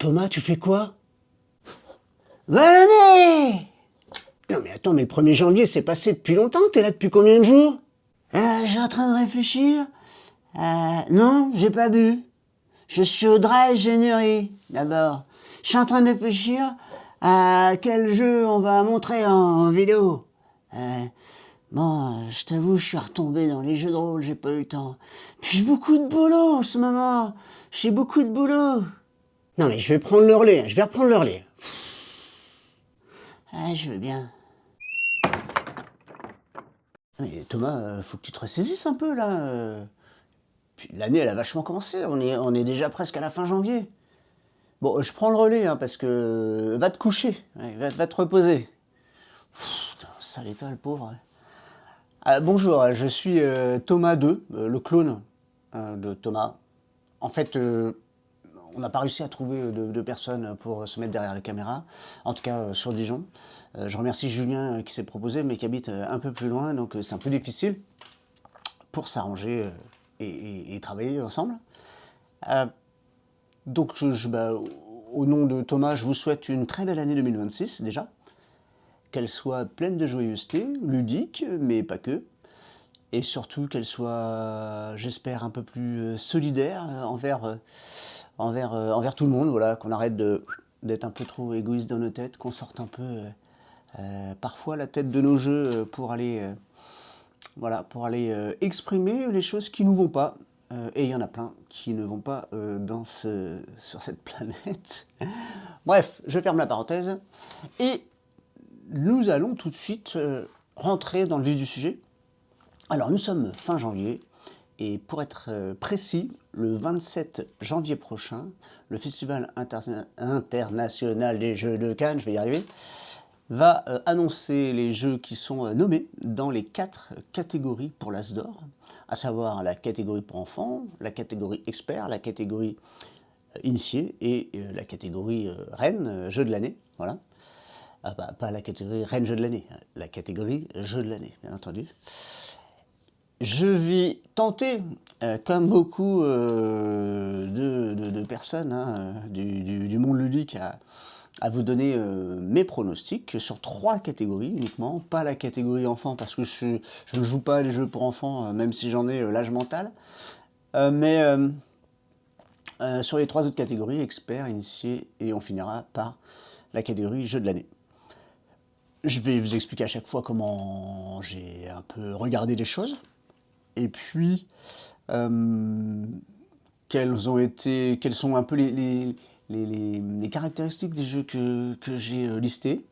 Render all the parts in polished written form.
Thomas, tu fais quoi? Bonne année! Non mais attends, mais le 1er janvier c'est passé depuis longtemps, t'es là depuis combien de jours? J'ai en train de réfléchir. Non, j'ai pas bu. Je suis au dry ingénierie, d'abord. Je suis en train de réfléchir à quel jeu on va montrer en vidéo. Bon, je t'avoue, je suis retombé dans les jeux de rôle, j'ai pas eu le temps. Puis j'ai beaucoup de boulot en ce moment. J'ai beaucoup de boulot. Non mais je vais prendre le relais, je vais reprendre le relais. Je veux bien. Mais Thomas, faut que tu te ressaisisses un peu là. Puis l'année elle a vachement commencé, on est déjà presque à la fin janvier. Bon, je prends le relais hein, parce que va te coucher, ouais, va te reposer. Putain, sale état le pauvre. Bonjour, je suis Thomas 2, le clone de Thomas. En fait, on n'a pas réussi à trouver de personnes pour se mettre derrière la caméra, en tout cas sur Dijon. Je remercie Julien qui s'est proposé, mais qui habite un peu plus loin, donc c'est un peu difficile pour s'arranger et travailler ensemble. Donc, au nom de Thomas, je vous souhaite une très belle année 2026 déjà, qu'elle soit pleine de joyeuseté, ludique, mais pas que, et surtout qu'elle soit, j'espère, un peu plus solidaire envers tout le monde, voilà, qu'on arrête d'être un peu trop égoïste dans nos têtes, qu'on sorte un peu parfois la tête de nos jeux pour aller, exprimer les choses qui nous vont pas. Et il y en a plein qui ne vont pas sur cette planète. Bref, je ferme la parenthèse. Et nous allons tout de suite rentrer dans le vif du sujet. Alors, nous sommes fin janvier. Et pour être précis, le 27 janvier prochain, le Festival international des Jeux de Cannes, je vais y arriver, va annoncer les jeux qui sont nommés dans les 4 catégories pour l'As d'Or, à savoir la catégorie pour enfants, la catégorie expert, la catégorie initié et la catégorie reine, jeu de l'année, voilà. Pas la catégorie reine jeu de l'année, la catégorie jeu de l'année, bien entendu. Je vais tenter, comme beaucoup de personnes hein, du monde ludique, à vous donner mes pronostics sur 3 catégories uniquement, pas la catégorie enfant parce que je ne joue pas à les jeux pour enfants, même si j'en ai l'âge mental, mais sur les 3 autres catégories, expert, initié, et on finira par la catégorie jeu de l'année. Je vais vous expliquer à chaque fois comment j'ai un peu regardé les choses, et puis quelles sont un peu les caractéristiques des jeux que j'ai listés,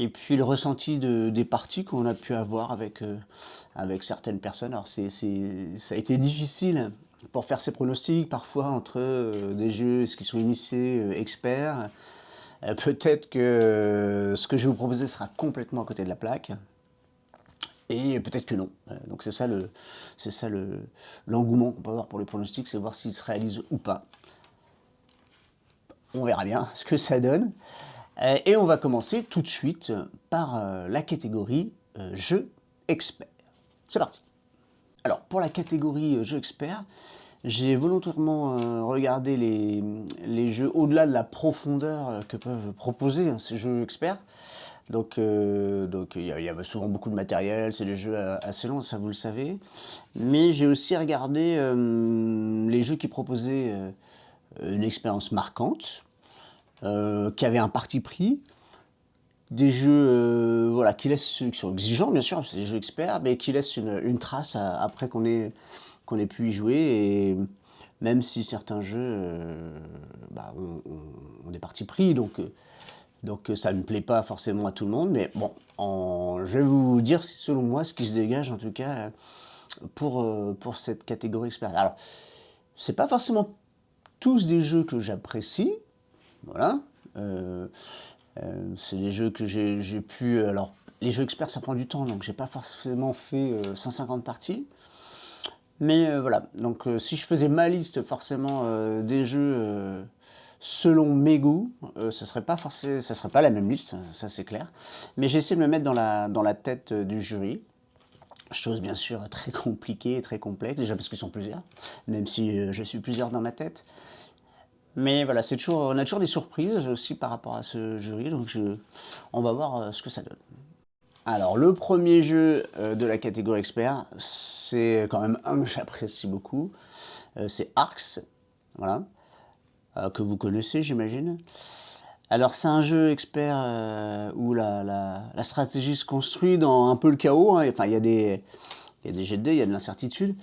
et puis le ressenti des parties qu'on a pu avoir avec certaines personnes. Alors ça a été difficile pour faire ces pronostics, parfois entre des jeux qui sont initiés, experts. Peut-être que ce que je vais vous proposer sera complètement à côté de la plaque. Et peut-être que non. Donc c'est ça l'engouement qu'on peut avoir pour les pronostics, c'est voir s'ils se réalisent ou pas. On verra bien ce que ça donne. Et on va commencer tout de suite par la catégorie jeux experts. C'est parti. Alors pour la catégorie jeux experts, j'ai volontairement regardé les jeux au-delà de la profondeur que peuvent proposer ces jeux experts. Donc il y a souvent beaucoup de matériel, c'est des jeux assez longs, ça vous le savez. Mais j'ai aussi regardé les jeux qui proposaient une expérience marquante, qui avaient un parti pris, des jeux voilà, qui sont exigeants bien sûr, c'est des jeux experts, mais qui laissent une trace après qu'on ait pu y jouer. Et même si certains jeux ont des partis pris, donc ça ne plaît pas forcément à tout le monde, mais bon, je vais vous dire selon moi ce qui se dégage en tout cas pour cette catégorie expert. Alors, c'est pas forcément tous des jeux que j'apprécie, voilà. C'est des jeux que j'ai pu... Alors, les jeux experts, ça prend du temps, donc j'ai pas forcément fait 150 parties. Mais voilà, donc si je faisais ma liste forcément des jeux selon mes goûts, ça serait pas la même liste, ça c'est clair. Mais j'ai essayé de me mettre dans la tête du jury. Chose bien sûr très compliquée et très complexe, déjà parce qu'ils sont plusieurs, même si je suis plusieurs dans ma tête. Mais voilà, on a toujours des surprises aussi par rapport à ce jury, donc on va voir ce que ça donne. Alors, le premier jeu de la catégorie expert, c'est quand même un que j'apprécie beaucoup. C'est Arx, voilà, que vous connaissez, j'imagine. Alors, c'est un jeu expert où la stratégie se construit dans un peu le chaos, hein. Enfin, il y a des jets de dés, il y a de l'incertitude.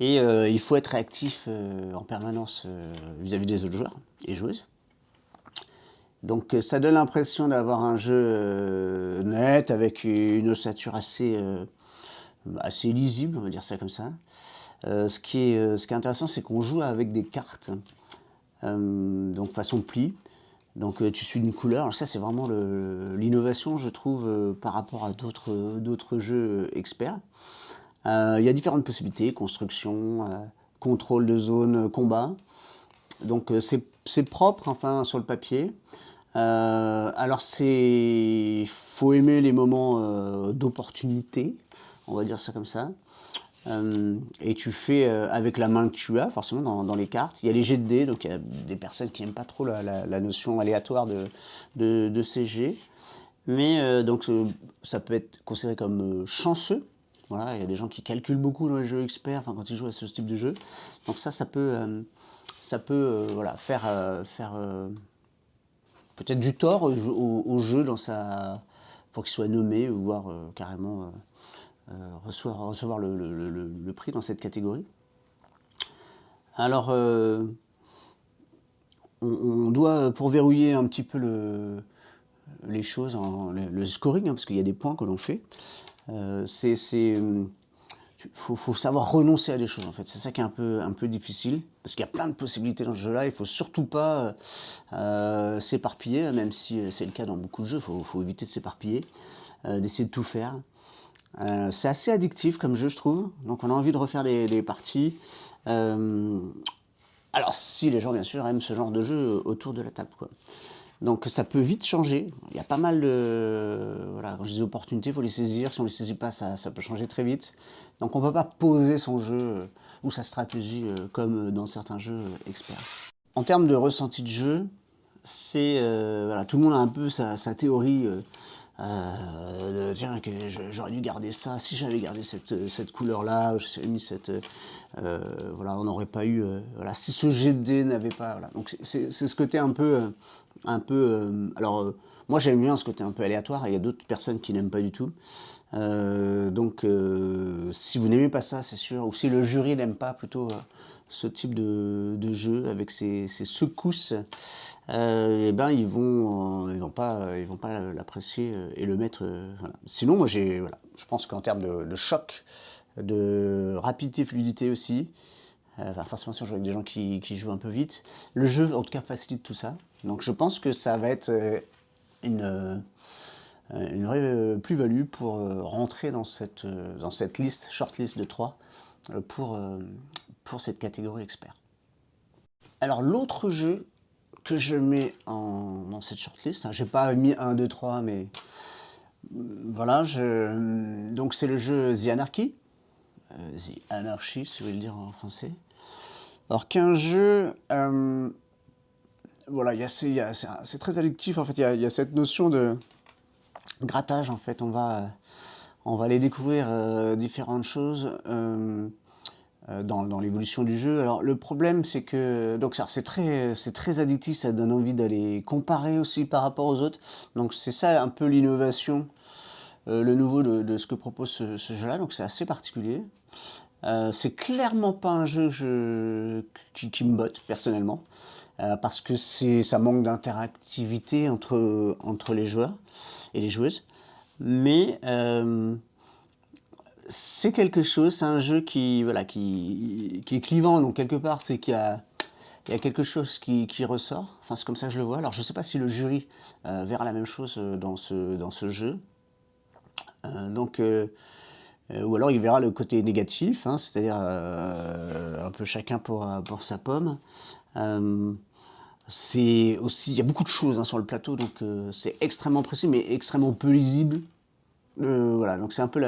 Et il faut être réactif en permanence vis-à-vis des autres joueurs et joueuses. Donc ça donne l'impression d'avoir un jeu net, avec une ossature assez lisible, on va dire ça comme ça. Ce qui est intéressant, c'est qu'on joue avec des cartes, donc façon pli. Donc tu suis une couleur. Alors ça, c'est vraiment l'innovation, je trouve, par rapport à d'autres jeux experts. Il y a différentes possibilités, construction, contrôle de zone, combat. Donc c'est propre, enfin, sur le papier. Alors faut aimer les moments d'opportunité, on va dire ça comme ça. Et tu fais avec la main que tu as, forcément, dans les cartes. Il y a les jets de dés, donc il y a des personnes qui n'aiment pas trop la notion aléatoire de ces jets. Mais donc ça peut être considéré comme chanceux. Voilà, il y a des gens qui calculent beaucoup dans les jeux experts, enfin, quand ils jouent à ce type de jeu. Donc ça peut voilà, faire peut-être du tort au jeu pour qu'il soit nommé, voire carrément recevoir le prix dans cette catégorie. Alors, on doit, pour verrouiller un petit peu les choses, le scoring, hein, parce qu'il y a des points que l'on fait, faut savoir renoncer à des choses, en fait. C'est ça qui est un peu difficile, parce qu'il y a plein de possibilités dans ce jeu-là. Il faut surtout pas s'éparpiller, même si c'est le cas dans beaucoup de jeux. Il faut éviter de s'éparpiller, d'essayer de tout faire. C'est assez addictif comme jeu, je trouve. Donc on a envie de refaire des parties. Alors si les gens, bien sûr, aiment ce genre de jeu autour de la table, quoi. Donc ça peut vite changer. Il y a pas mal de... Voilà, quand je dis opportunités, il faut les saisir. Si on ne les saisit pas, ça peut changer très vite. Donc on ne peut pas poser son jeu ou sa stratégie comme dans certains jeux experts. En termes de ressenti de jeu, voilà, tout le monde a un peu sa théorie. Tiens, que j'aurais dû garder ça, si j'avais gardé cette couleur-là, j'avais mis voilà, on n'aurait pas eu, voilà, si ce jet de dés n'avait pas, voilà. Donc c'est ce côté un peu, alors moi j'aime bien ce côté un peu aléatoire, et il y a d'autres personnes qui n'aiment pas du tout. Donc si vous n'aimez pas ça, c'est sûr, ou si le jury n'aime pas plutôt ce type de jeu avec ces secousses, et ben ils vont pas l'apprécier et le mettre. Voilà. Sinon, moi voilà, je pense qu'en termes de choc, de rapidité, fluidité aussi, enfin, forcément si on joue avec des gens qui jouent un peu vite, le jeu en tout cas facilite tout ça. Donc je pense que ça va être une vraie plus-value pour rentrer dans cette liste, shortlist de 3 pour cette catégorie expert. Alors l'autre jeu que je mets dans cette shortlist, hein, j'ai pas mis 1, 2, 3, mais voilà, donc c'est le jeu The Anarchy, The Anarchy si vous voulez le dire en français. Alors qu'un jeu, voilà, c'est très addictif en fait, il y a cette notion de grattage en fait, on va aller découvrir différentes choses dans l'évolution du jeu. Alors le problème c'est que donc c'est très addictif, ça donne envie d'aller comparer aussi par rapport aux autres. Donc c'est ça un peu l'innovation, le nouveau de ce que propose ce jeu-là. Donc c'est assez particulier. C'est clairement pas un jeu qui me botte personnellement, parce que ça manque d'interactivité entre les joueurs et les joueuses. Mais c'est quelque chose, c'est un jeu qui est clivant, donc quelque part c'est qu'il y a quelque chose qui ressort, enfin c'est comme ça que je le vois. Alors je ne sais pas si le jury verra la même chose dans ce jeu, ou alors il verra le côté négatif, hein, c'est-à-dire un peu chacun pour sa pomme. C'est aussi, il y a beaucoup de choses hein, sur le plateau, donc c'est extrêmement précis mais extrêmement peu lisible. Voilà, donc c'est un peu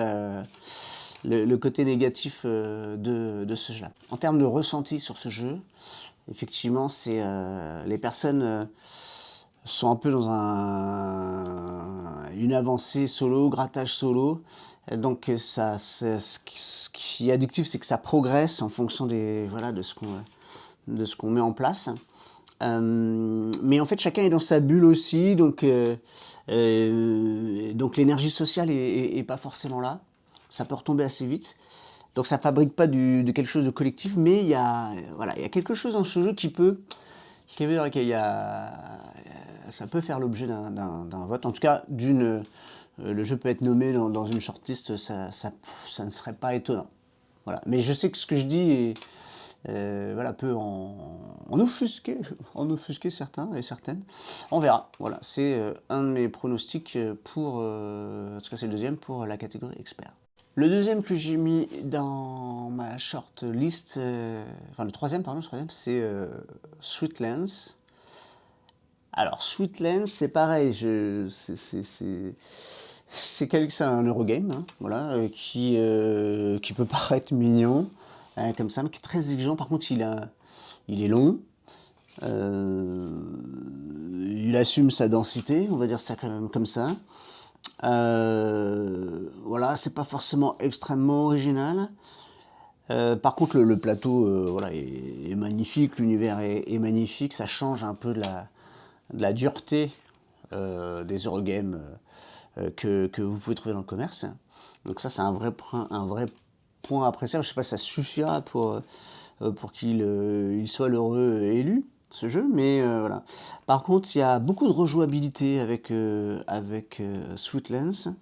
le côté négatif de ce jeu-là. En termes de ressenti sur ce jeu, effectivement, les personnes sont un peu dans une avancée solo, grattage solo. Donc ce qui est addictif, c'est que ça progresse en fonction voilà, de ce qu'on met en place. Mais en fait, chacun est dans sa bulle aussi, donc l'énergie sociale est pas forcément là. Ça peut retomber assez vite. Donc ça fabrique pas de quelque chose de collectif, mais voilà, il y a quelque chose dans ce jeu qui ça peut faire l'objet d'un vote. En tout cas, le jeu peut être nommé dans une shortlist, ça ne serait pas étonnant. Voilà. Mais je sais que ce que je dis voilà, peut en offusquer certains et certaines. On verra. Voilà, c'est un de mes pronostics en tout cas c'est le deuxième pour la catégorie expert. Le deuxième que j'ai mis dans ma short list, enfin le troisième, c'est Sweetlands. Alors Sweetlands, c'est pareil, c'est un Eurogame, hein, voilà, qui peut paraître mignon, comme ça, mais qui est très exigeant. Par contre, il est long, il assume sa densité, on va dire ça quand même comme ça. Voilà, c'est pas forcément extrêmement original. Par contre, le plateau voilà, est magnifique, l'univers est magnifique, ça change un peu de la dureté des Eurogames que vous pouvez trouver dans le commerce. Donc ça, c'est un vrai point appréciable. Je ne sais pas si ça suffira pour qu'il soit l'heureux élu, ce jeu, mais voilà. Par contre, il y a beaucoup de rejouabilité avec Sweetlands.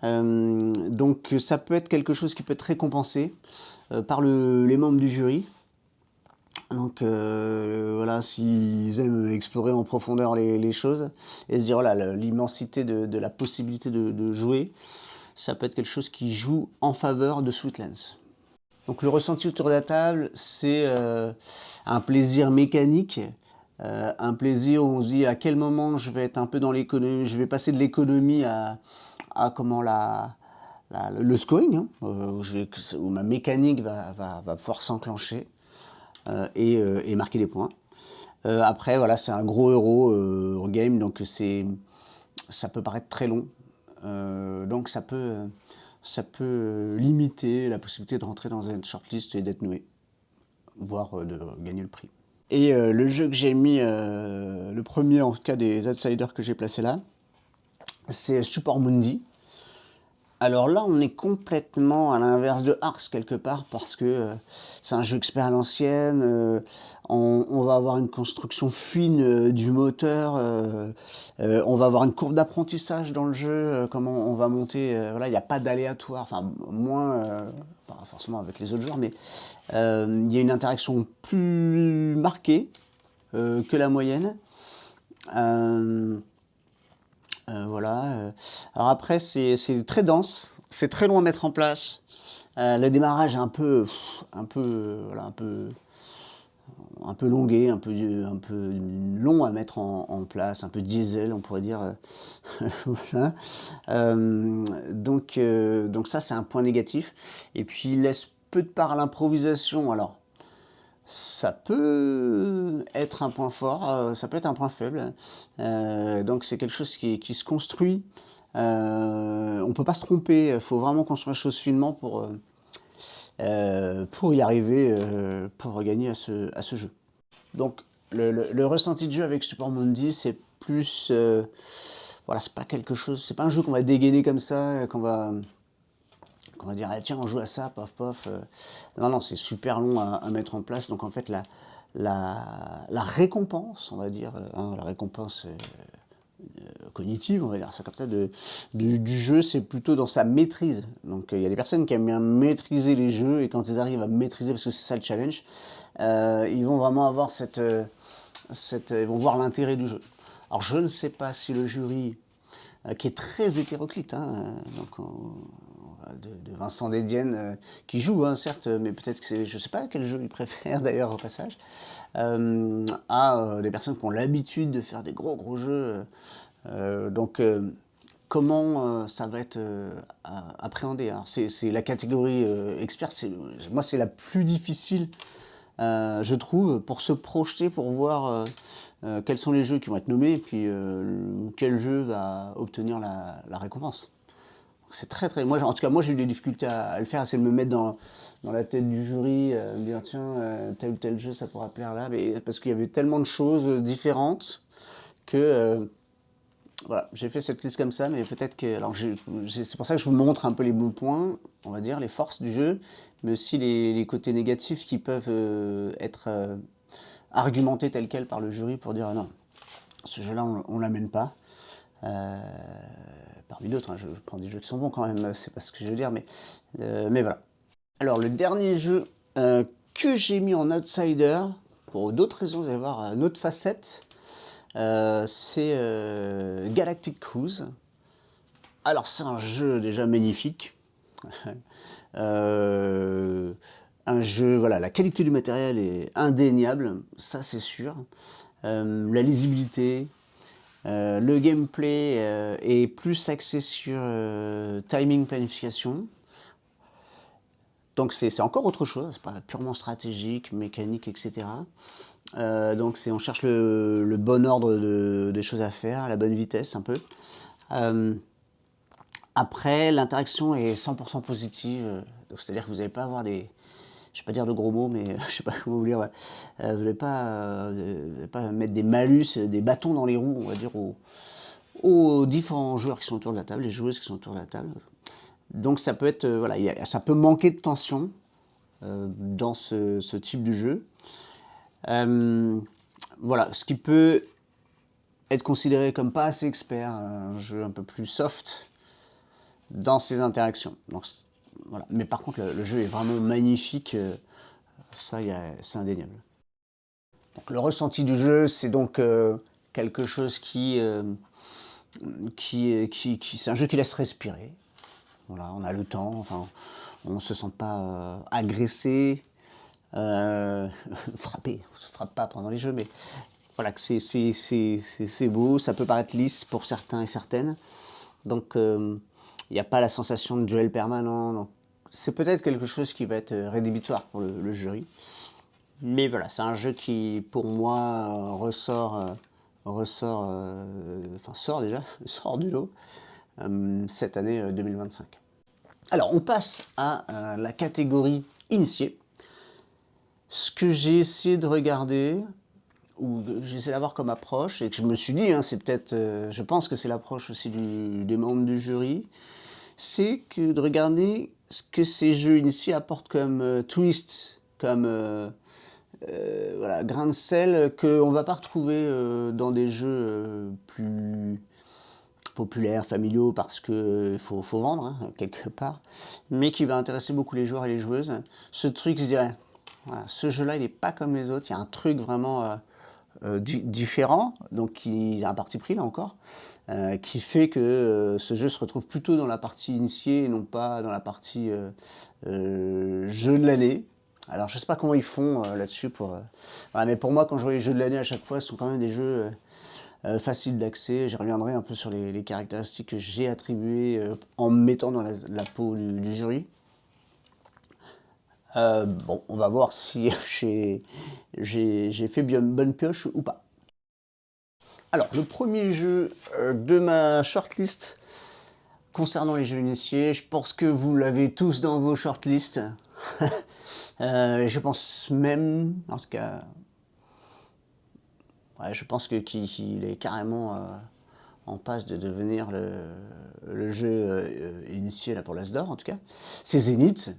Donc ça peut être quelque chose qui peut être récompensé par les membres du jury. Donc voilà, s'ils aiment explorer en profondeur les choses et se dire voilà, l'immensité de la possibilité de jouer, ça peut être quelque chose qui joue en faveur de Sweetlands. Donc le ressenti autour de la table, c'est un plaisir mécanique, un plaisir où on se dit à quel moment je vais être un peu dans l'économie, je vais passer de l'économie à comment le scoring, hein, où ma mécanique va pouvoir s'enclencher et marquer des points. Après, voilà, c'est un gros Eurogame, donc ça peut paraître très long. Donc ça peut limiter la possibilité de rentrer dans une shortlist et d'être nommé, voire de gagner le prix. Et le jeu que j'ai mis, le premier en tout cas des outsiders que j'ai placé là, c'est Super Mundi. Alors là, on est complètement à l'inverse de Arx quelque part parce que c'est un jeu expert à l'ancienne. On va avoir une construction fine du moteur. On va avoir une courbe d'apprentissage dans le jeu. Comment on va monter. Voilà, il n'y a pas d'aléatoire. Enfin, moins, pas forcément avec les autres joueurs, mais il y a une interaction plus marquée que la moyenne. Voilà. Alors après, c'est très dense, c'est très long à mettre en place. Le démarrage est voilà, un peu longué, un peu long à mettre en place, un peu diesel, on pourrait dire. Voilà. Donc ça, c'est un point négatif. Et puis, il laisse peu de part à l'improvisation. Alors, ça peut être un point fort, ça peut être un point faible. Donc c'est quelque chose qui se construit. On ne peut pas se tromper, il faut vraiment construire les choses finement pour y arriver, pour gagner à ce jeu. Donc le ressenti de jeu avec Super Mundi, c'est plus... voilà, c'est pas quelque chose, c'est pas un jeu qu'on va dégainer comme ça, qu'on va dire ah, tiens on joue à ça, paf paf. Non, c'est super long à mettre en place. Donc en fait la récompense, on va dire, la récompense cognitive, on va dire ça comme ça, du jeu, c'est plutôt dans sa maîtrise. Donc il y a des personnes qui aiment bien maîtriser les jeux et quand ils arrivent à maîtriser, parce que c'est ça le challenge, ils vont vraiment avoir ils vont voir l'intérêt du jeu. Alors je ne sais pas si le jury, qui est très hétéroclite, hein, donc de Vincent Dedienne, qui joue, hein, certes, mais peut-être que je ne sais pas quel jeu il préfère d'ailleurs au passage, à des personnes qui ont l'habitude de faire des gros jeux. Donc comment ça va être appréhendé. C'est la catégorie expert, moi c'est la plus difficile je trouve, pour se projeter, pour voir quels sont les jeux qui vont être nommés, et puis quel jeu va obtenir la récompense. C'est très très... Moi, en tout cas, moi j'ai eu des difficultés à le faire, essayer de me mettre dans la tête du jury, me dire tiens, tel ou tel jeu ça pourra plaire là, mais, parce qu'il y avait tellement de choses différentes que voilà, j'ai fait cette liste comme ça, mais peut-être que... Alors c'est pour ça que je vous montre un peu les bons points, on va dire, les forces du jeu, mais aussi les côtés négatifs qui peuvent être argumentés tels quels par le jury pour dire non, ce jeu-là on l'amène pas. Parmi d'autres, hein, je prends des jeux qui sont bons quand même, c'est pas ce que je veux dire, mais voilà. Alors le dernier jeu que j'ai mis en outsider, pour d'autres raisons, vous allez voir une autre facette, c'est Galactic Cruise. Alors c'est un jeu déjà magnifique. Un jeu, voilà, la qualité du matériel est indéniable, ça c'est sûr. La lisibilité, le gameplay est plus axé sur timing, planification. Donc c'est encore autre chose, c'est pas purement stratégique, mécanique, etc. Donc on cherche le bon ordre des choses à faire, la bonne vitesse un peu. Après, l'interaction est 100% positive, c'est-à-dire que vous n'allez pas avoir des... Je ne vais pas dire de gros mots, mais je sais pas comment vous dire. Ouais. Vous n'allez pas mettre des malus, des bâtons dans les roues, on va dire, aux différents joueurs qui sont autour de la table, les joueuses qui sont autour de la table. Donc ça peut être, voilà, ça peut manquer de tension dans ce type de jeu. Voilà, ce qui peut être considéré comme pas assez expert, un jeu un peu plus soft dans ses interactions. Donc, voilà. Mais par contre, le jeu est vraiment magnifique, ça, c'est indéniable. Donc, le ressenti du jeu, c'est donc quelque chose c'est un jeu qui laisse respirer. Voilà, on a le temps, enfin, on ne se sent pas agressé, frappé, on ne se frappe pas pendant les jeux, mais voilà, c'est beau, ça peut paraître lisse pour certains et certaines, donc il n'y a pas la sensation de duel permanent, c'est peut-être quelque chose qui va être rédhibitoire pour le jury, mais voilà, c'est un jeu qui, pour moi, sort du lot cette année 2025. Alors, on passe à la catégorie initiée. Ce que j'ai essayé de regarder, ou j'ai essayé d'avoir comme approche, et que je me suis dit, hein, c'est peut-être, je pense que c'est l'approche aussi des membres du jury, c'est que de regarder ce que ces jeux initiés apportent comme twist, comme voilà, grain de sel qu'on ne va pas retrouver dans des jeux plus populaires, familiaux, parce qu'il faut vendre, hein, quelque part, mais qui va intéresser beaucoup les joueurs et les joueuses. Ce truc, je dirais, voilà, ce jeu-là, il n'est pas comme les autres, il y a un truc vraiment différent, donc il y a un parti pris là encore, qui fait que ce jeu se retrouve plutôt dans la partie initiée et non pas dans la partie jeu de l'année. Alors je sais pas comment ils font là-dessus voilà, mais pour moi quand je vois les jeux de l'année à chaque fois, ce sont quand même des jeux faciles d'accès. Je reviendrai un peu sur les caractéristiques que j'ai attribuées en me mettant dans la peau du jury. Bon, on va voir si j'ai fait bien bonne pioche ou pas. Alors, le premier jeu de ma shortlist concernant les jeux initiés, je pense que vous l'avez tous dans vos shortlists. Je pense même, en tout cas, ouais, je pense qu'il est carrément en passe de devenir le jeu initié là, pour l'As d'Or, en tout cas. C'est Zenith.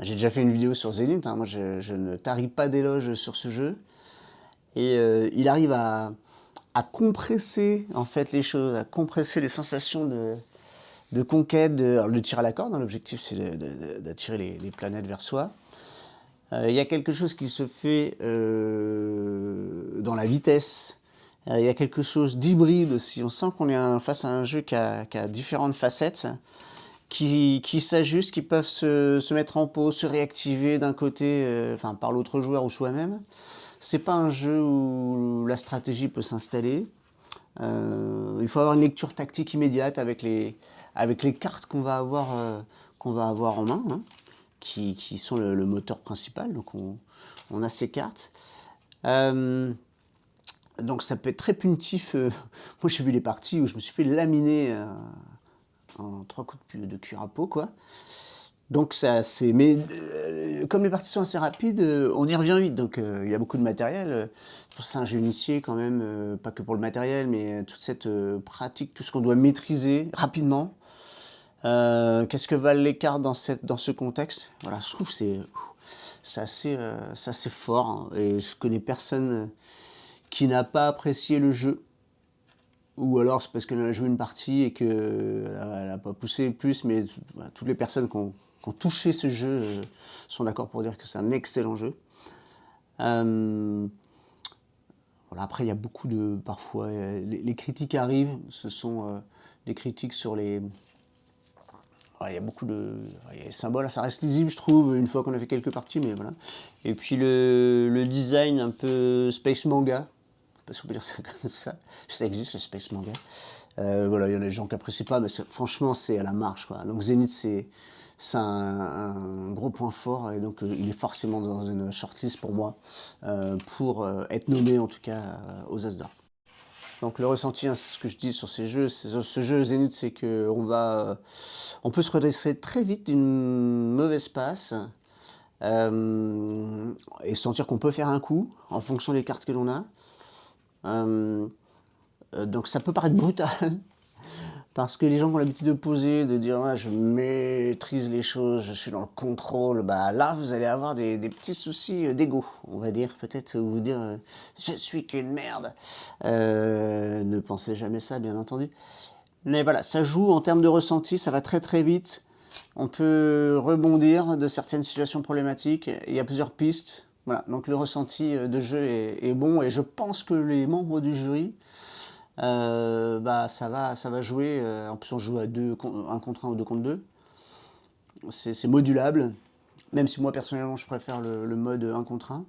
J'ai déjà fait une vidéo sur Zenith, hein. Moi je ne tarie pas d'éloges sur ce jeu. Et il arrive à compresser en fait les choses, à compresser les sensations de conquête, de tir à la corde, hein. L'objectif c'est d'attirer les planètes vers soi. Il y a quelque chose qui se fait dans la vitesse. Il y a quelque chose d'hybride aussi. On sent qu'on est face à un jeu qui a différentes facettes, qui s'ajustent, qui peuvent se mettre en pause, se réactiver d'un côté, enfin par l'autre joueur ou soi-même. C'est pas un jeu où la stratégie peut s'installer. Il faut avoir une lecture tactique immédiate avec les cartes qu'on va avoir en main, hein, qui sont le moteur principal. Donc on a ces cartes. Donc ça peut être très punitif. Moi j'ai vu les parties où je me suis fait laminer en 3 coups de cuir à peau, quoi. Donc ça c'est... Mais comme les parties sont assez rapides, on y revient vite. Donc il y a beaucoup de matériel. Pour ça, un jeu initié quand même, pas que pour le matériel, mais toute cette pratique, tout ce qu'on doit maîtriser rapidement. Qu'est-ce que valent les cartes dans ce contexte? Voilà, je trouve que c'est assez fort, hein. Et je connais personne qui n'a pas apprécié le jeu. Ou alors c'est parce qu'elle a joué une partie et qu'elle n'a pas poussé plus, mais voilà, toutes les personnes qui ont touché ce jeu sont d'accord pour dire que c'est un excellent jeu. Voilà, après, il y a beaucoup de... Parfois, les critiques arrivent, ce sont des critiques sur les... Ouais, il y a beaucoup de... Il y a les symboles, ça reste lisible, je trouve, une fois qu'on a fait quelques parties, mais voilà. Et puis le design un peu space manga, je sais pas si on peut dire ça comme ça, ça existe, le space manga. Voilà, il y en a des gens qui apprécient pas, mais franchement, c'est à la marge, quoi. Donc Zenith, c'est un gros point fort, et donc il est forcément dans une shortlist pour moi, pour être nommé en tout cas aux As d'or. Donc le ressenti, hein, c'est ce que je dis sur ces jeux, ce jeu Zenith, c'est qu'on on peut se redresser très vite d'une mauvaise passe, et sentir qu'on peut faire un coup en fonction des cartes que l'on a. Donc ça peut paraître brutal, parce que les gens qui ont l'habitude de poser, de dire ouais, je maîtrise les choses, je suis dans le contrôle, bah là vous allez avoir des petits soucis d'ego, on va dire, peut-être vous dire je suis qu'une merde. Ne pensez jamais ça, bien entendu. Mais voilà, ça joue en termes de ressenti, ça va très très vite. On peut rebondir de certaines situations problématiques, il y a plusieurs pistes. Voilà, donc le ressenti de jeu est bon, et je pense que les membres du jury, bah, ça va jouer. En plus, on joue à 1 contre 1 ou 2 contre 2. C'est modulable, même si moi personnellement je préfère le mode 1 contre 1.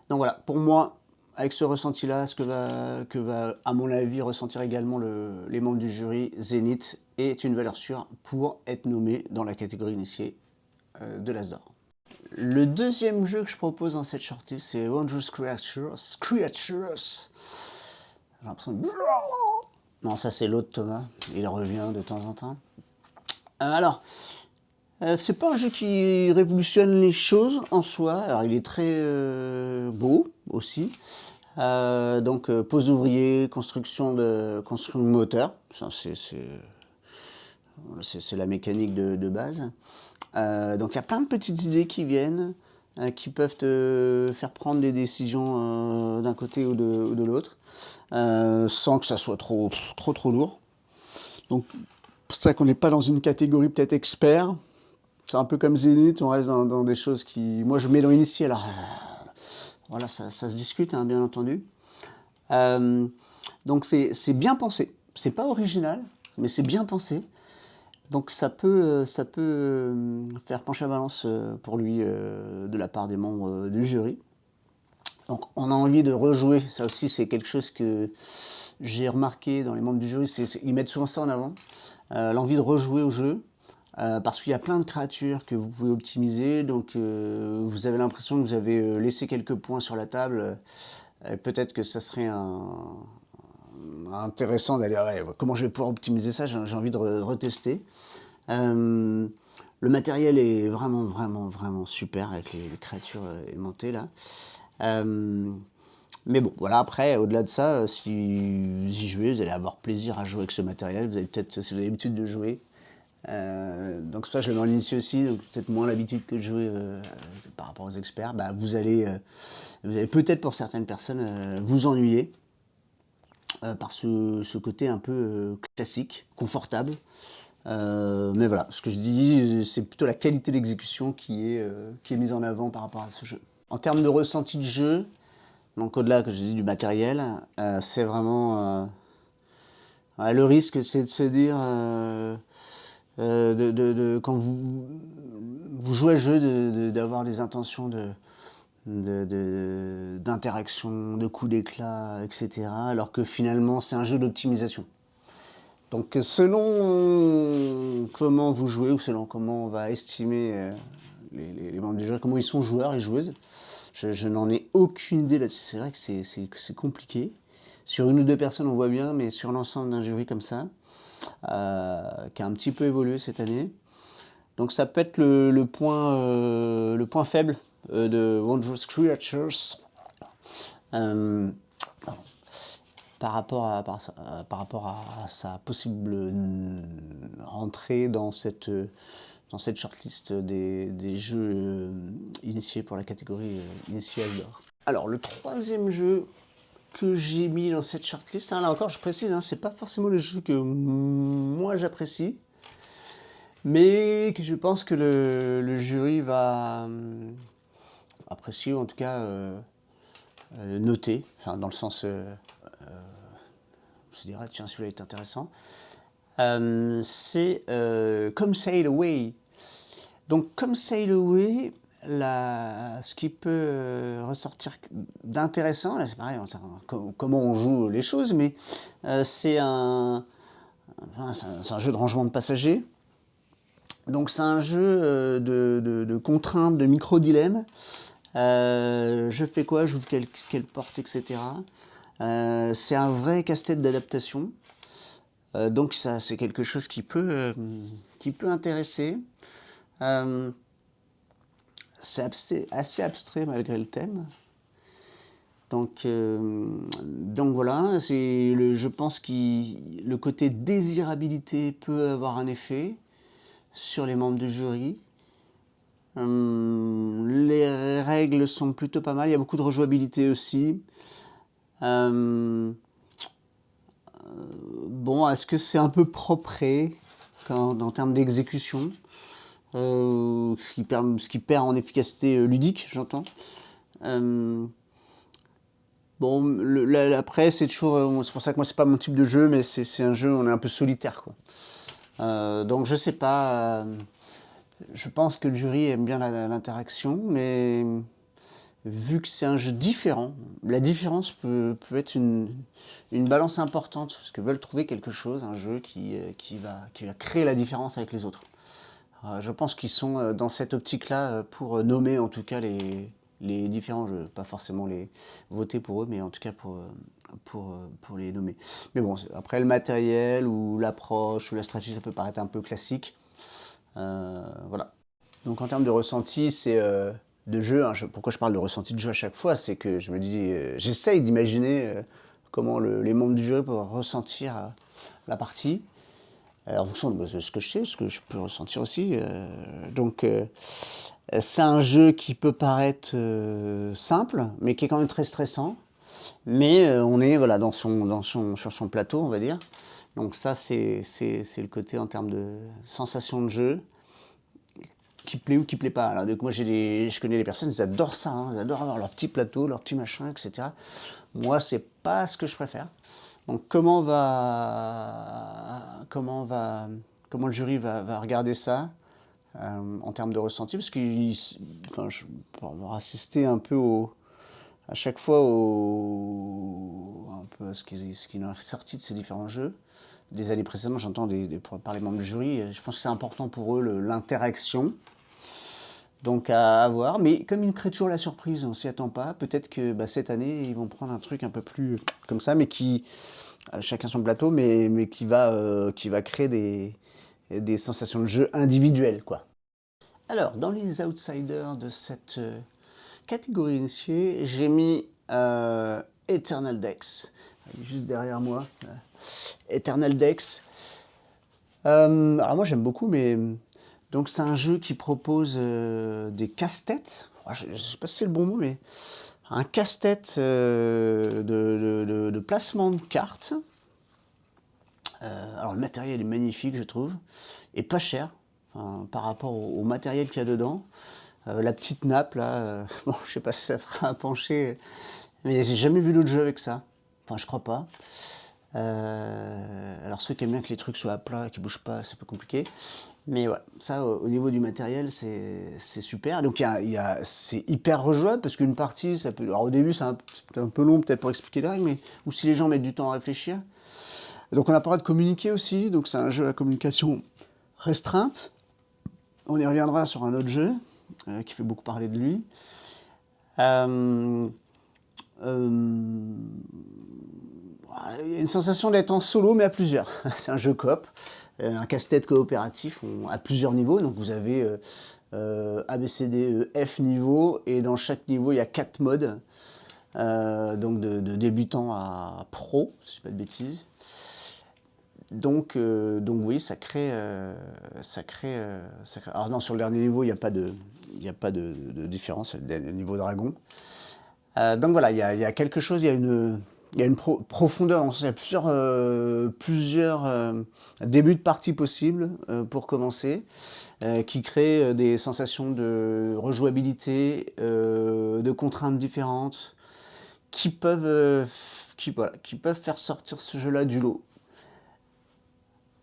Donc voilà, pour moi, avec ce ressenti-là, ce que va, à mon avis, ressentir également les membres du jury, Zenith est une valeur sûre pour être nommé dans la catégorie initiée de l'As d'or. Le deuxième jeu que je propose dans cette shortlist, c'est Wondrous Creatures. J'ai l'impression de... Non, ça c'est l'autre Thomas, il revient de temps en temps. Alors, c'est pas un jeu qui révolutionne les choses en soi, alors il est très beau aussi. Donc pose d'ouvrier, construction de moteur, c'est la mécanique de base. Donc il y a plein de petites idées qui viennent, qui peuvent te faire prendre des décisions d'un côté ou de l'autre, sans que ça soit trop lourd. Donc c'est pour ça qu'on n'est pas dans une catégorie peut-être expert. C'est un peu comme Zenith, on reste dans des choses qui... Moi je mets dans l'initié, alors voilà, ça se discute, hein, bien entendu. Donc c'est bien pensé, c'est pas original, mais c'est bien pensé. Donc ça peut faire pencher la balance pour lui de la part des membres du jury. Donc on a envie de rejouer, ça aussi c'est quelque chose que j'ai remarqué dans les membres du jury, ils mettent souvent ça en avant, l'envie de rejouer au jeu, parce qu'il y a plein de créatures que vous pouvez optimiser, donc vous avez l'impression que vous avez laissé quelques points sur la table, peut-être que ça serait intéressant d'aller, ouais, comment je vais pouvoir optimiser ça, j'ai envie de retester. Le matériel est vraiment super avec les créatures aimantées là. Mais bon, voilà, après, au-delà de ça, si vous y jouez, vous allez avoir plaisir à jouer avec ce matériel. Vous avez peut-être, si vous avez l'habitude de jouer. Donc ça, je le mets en initié aussi, donc peut-être moins l'habitude que de jouer par rapport aux experts. Bah, vous allez peut-être pour certaines personnes vous ennuyer par ce côté un peu classique, confortable. Mais voilà, ce que je dis, c'est plutôt la qualité d'exécution qui est mise en avant par rapport à ce jeu. En termes de ressenti de jeu, donc au-delà que je dis du matériel, c'est vraiment le risque, c'est de se dire quand vous jouez à jeu, d'avoir des intentions d'interaction, de coups d'éclat, etc. Alors que finalement c'est un jeu d'optimisation. Donc selon comment vous jouez ou selon comment on va estimer les membres du jury, comment ils sont joueurs et joueuses. Je n'en ai aucune idée là-dessus. C'est vrai que c'est compliqué. Sur une ou deux personnes, on voit bien, mais sur l'ensemble d'un jury comme ça, qui a un petit peu évolué cette année. Donc ça peut être le point faible de Wondrous Creatures. Par rapport à sa possible entrée dans cette shortlist des jeux initiés pour la catégorie initiale d'or. Alors le troisième jeu que j'ai mis dans cette shortlist, là encore je précise, c'est pas forcément le jeu que moi j'apprécie, mais que je pense que le jury va apprécier, ou en tout cas noter, enfin dans le sens on se dira tiens celui-là est intéressant. C'est Come Sail Away. Donc Come Sail Away, ce qui peut ressortir d'intéressant, là c'est pareil, comment on joue les choses, mais c'est un jeu de rangement de passagers. Donc c'est un jeu de contraintes, de micro-dilemmes. Je fais quoi, j'ouvre quelle porte, etc. C'est un vrai casse-tête d'adaptation. Donc ça, c'est quelque chose qui peut intéresser. C'est assez abstrait malgré le thème. Donc voilà, je pense que le côté désirabilité peut avoir un effet sur les membres du jury. Les règles sont plutôt pas mal, il y a beaucoup de rejouabilité aussi. Bon, est-ce que c'est un peu propre en termes d'exécution, ce qui perd en efficacité ludique, j'entends. Bon, après, c'est toujours... c'est pour ça que moi, c'est pas mon type de jeu, mais c'est un jeu où on est un peu solitaire, quoi. Donc, je sais pas... je pense que le jury aime bien l'interaction, mais vu que c'est un jeu différent, la différence peut être une balance importante, parce qu'ils veulent trouver quelque chose, un jeu qui va créer la différence avec les autres. Je pense qu'ils sont dans cette optique-là pour nommer en tout cas les différents jeux, pas forcément les voter pour eux, mais en tout cas pour les nommer. Mais bon, après le matériel ou l'approche ou la stratégie, ça peut paraître un peu classique. Voilà. Donc en termes de ressenti, c'est de jeu. Pourquoi je parle de ressenti de jeu à chaque fois, c'est que je me dis, j'essaye d'imaginer comment les membres du jury peuvent ressentir la partie. En fonction de ce que je sais, ce que je peux ressentir aussi. Donc c'est un jeu qui peut paraître simple, mais qui est quand même très stressant. Mais on est voilà, sur son plateau, on va dire. Donc ça, c'est le côté en termes de sensation de jeu, qui plaît ou qui plaît pas. Alors, donc moi, je connais les personnes, ils adorent ça, ils adorent avoir leur petit plateau, leur petit machin, etc. Moi, c'est pas ce que je préfère. Donc comment le jury va regarder ça en termes de ressenti, parce que je peux avoir assisté un peu à chaque fois un peu à ce qui est ressorti de ces différents jeux. Des années précédentes, j'entends par les membres du jury, je pense que c'est important pour eux l'interaction. Donc à voir, mais comme ils créent toujours la surprise, on s'y attend pas, peut-être que cette année, ils vont prendre un truc un peu plus comme ça, mais qui, chacun son plateau, mais qui va créer des sensations de jeu individuelles, quoi. Alors, dans les outsiders de cette catégorie initiée, j'ai mis Eternal Dex, juste derrière moi. Eternal Dex. Alors moi j'aime beaucoup, mais donc c'est un jeu qui propose des casse-têtes. Je ne sais pas si c'est le bon mot, mais un casse-tête de placement de cartes. Alors le matériel est magnifique, je trouve, et pas cher par rapport au matériel qu'il y a dedans. La petite nappe là, bon, je sais pas si ça fera pencher, mais j'ai jamais vu d'autre jeu avec ça. Enfin, je crois pas. Alors ceux qui aiment bien que les trucs soient à plat, qui bougent pas, c'est un peu compliqué. Mais ouais, ça au niveau du matériel, c'est super. Donc c'est hyper rejouable parce qu'une partie, ça peut. Alors au début, c'est un peu long peut-être pour expliquer les règles, mais ou si les gens mettent du temps à réfléchir. Donc on n'a pas le droit de communiquer aussi, donc c'est un jeu à communication restreinte. On y reviendra sur un autre jeu. qui fait beaucoup parler de lui. Euh, il y a une sensation d'être en solo, mais à plusieurs. C'est un jeu coop, un casse-tête coopératif à plusieurs niveaux. Donc vous avez A, B, C, D, E, F niveaux, et dans chaque niveau, il y a 4 modes. Donc de débutant à pro, si je ne dis pas de bêtises. Donc oui, ça crée. Alors non, sur le dernier niveau, il n'y a pas de différence, c'est le niveau dragon. Donc voilà, il y a quelque chose, il y a une profondeur, dans le sens, il y a plusieurs débuts de partie possibles pour commencer, qui créent des sensations de rejouabilité, de contraintes différentes, qui peuvent faire sortir ce jeu-là du lot.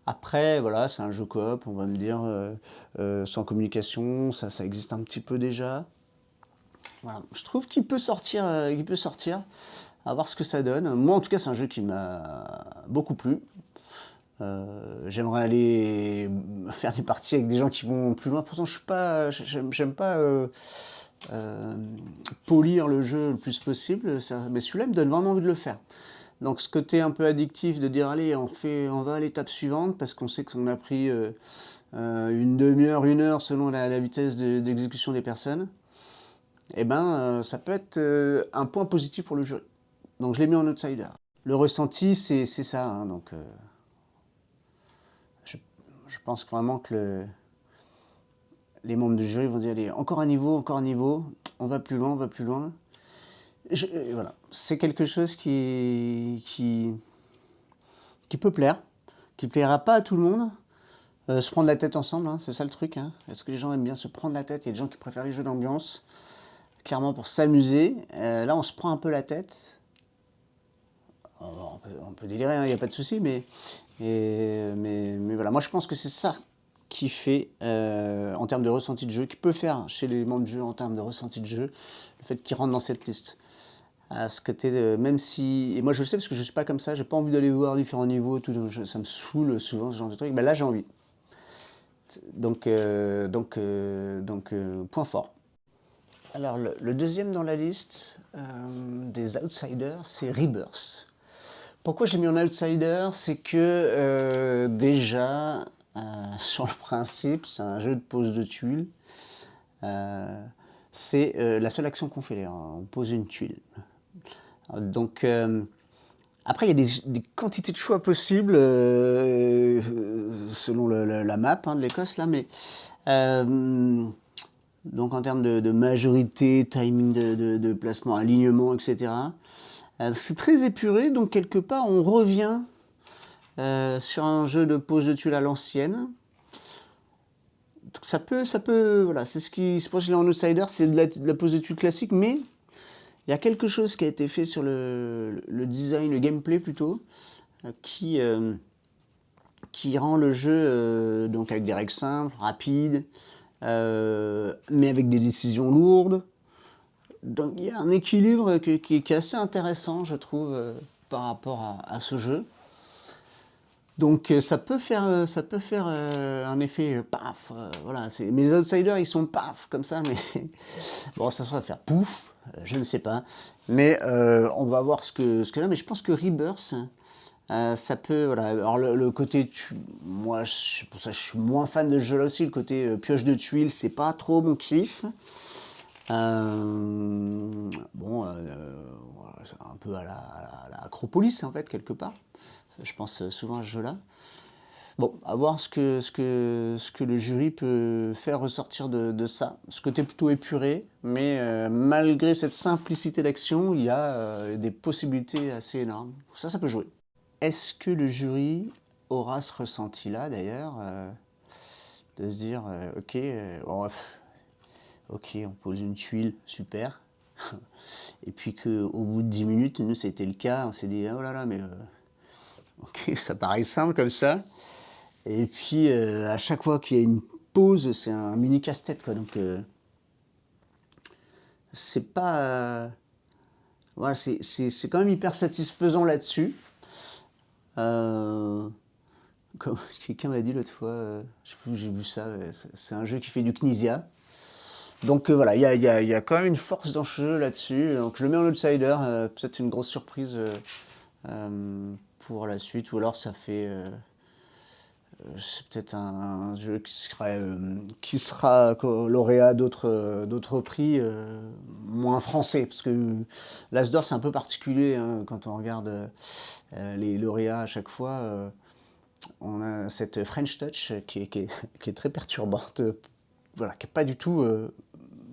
Après, voilà, c'est un jeu coop, on va me dire, sans communication, ça existe un petit peu déjà. Voilà. Je trouve qu'il peut sortir, à voir ce que ça donne. Moi, en tout cas, c'est un jeu qui m'a beaucoup plu. J'aimerais aller faire des parties avec des gens qui vont plus loin. Pourtant, j'aime pas polir le jeu le plus possible, mais celui-là me donne vraiment envie de le faire. Donc ce côté un peu addictif de dire allez, on va à l'étape suivante parce qu'on sait qu'on a pris une demi-heure, 1 heure selon la vitesse d'exécution des personnes, et ben ça peut être un point positif pour le jury. Donc je l'ai mis en outsider. Le ressenti, c'est ça, hein, donc je pense vraiment que les membres du jury vont dire allez, encore un niveau, on va plus loin, on va plus loin. Voilà, c'est quelque chose qui peut plaire, qui plaira pas à tout le monde. Se prendre la tête ensemble, hein, c'est ça le truc. Hein. Est-ce que les gens aiment bien se prendre la tête? Il y a des gens qui préfèrent les jeux d'ambiance, clairement pour s'amuser. Là, on se prend un peu la tête. On peut délirer, il n'y a pas de souci, mais voilà. Moi, je pense que c'est ça qui fait, en termes de ressenti de jeu, qui peut faire chez les membres du jeu en termes de ressenti de jeu, le fait qu'ils rentrent dans cette liste. À ce côté, même si. Et moi, je le sais parce que je ne suis pas comme ça, j'ai pas envie d'aller voir différents niveaux, tout, ça me saoule souvent ce genre de truc. Ben là, j'ai envie. Donc, point fort. Alors, le deuxième dans la liste des outsiders, c'est Rebirth. Pourquoi j'ai mis en outsider? C'est que déjà, sur le principe, c'est un jeu de pose de tuiles. C'est la seule action qu'on fait, on pose une tuile. Donc, après, il y a des quantités de choix possibles selon la map de l'Écosse, là, mais donc en termes de majorité, timing de placement, alignement, etc. C'est très épuré, donc quelque part, on revient sur un jeu de pose de tuiles à l'ancienne. Ça peut, voilà, c'est ce qui se passe là en outsider, c'est de la pose de tuiles classique, mais il y a quelque chose qui a été fait sur le design, le gameplay plutôt, qui rend le jeu donc avec des règles simples, rapides, mais avec des décisions lourdes. Donc il y a un équilibre qui est assez intéressant, je trouve, par rapport à ce jeu. Donc ça peut faire un effet paf, voilà. Mes outsiders ils sont paf comme ça, mais bon ça va faire pouf, je ne sais pas. Mais on va voir ce que là. Mais je pense que Rebirth, ça peut, voilà. Alors le côté, moi pour ça je suis moins fan de ce jeu là aussi. Le côté pioche de tuiles, c'est pas trop mon kiff. Bon, c'est un peu à la Acropolis en fait quelque part. Je pense souvent à ce jeu-là. Bon, à voir ce que le jury peut faire ressortir de ça. Ce côté plutôt épuré, mais malgré cette simplicité d'action, il y a des possibilités assez énormes. Ça peut jouer. Est-ce que le jury aura ce ressenti-là d'ailleurs, de se dire, ok, ok, on pose une tuile, super. Et puis qu'au bout de 10 minutes, nous c'était le cas, on s'est dit, oh là là, mais ok, ça paraît simple comme ça. Et puis à chaque fois qu'il y a une pause, c'est un mini casse-tête, quoi. Donc c'est pas. Voilà, c'est quand même hyper satisfaisant là-dessus. Comme quelqu'un m'a dit l'autre fois, je sais plus où j'ai vu ça, c'est un jeu qui fait du Knizia. Donc voilà, il y a quand même une force dans ce jeu là-dessus. Donc je le mets en outsider, peut-être une grosse surprise pour la suite, ou alors ça fait... c'est peut-être un jeu qui sera lauréat d'autres prix moins français, parce que l'As d'Or c'est un peu particulier hein, quand on regarde les lauréats à chaque fois. On a cette French Touch qui est très perturbante, voilà, qui n'est pas du tout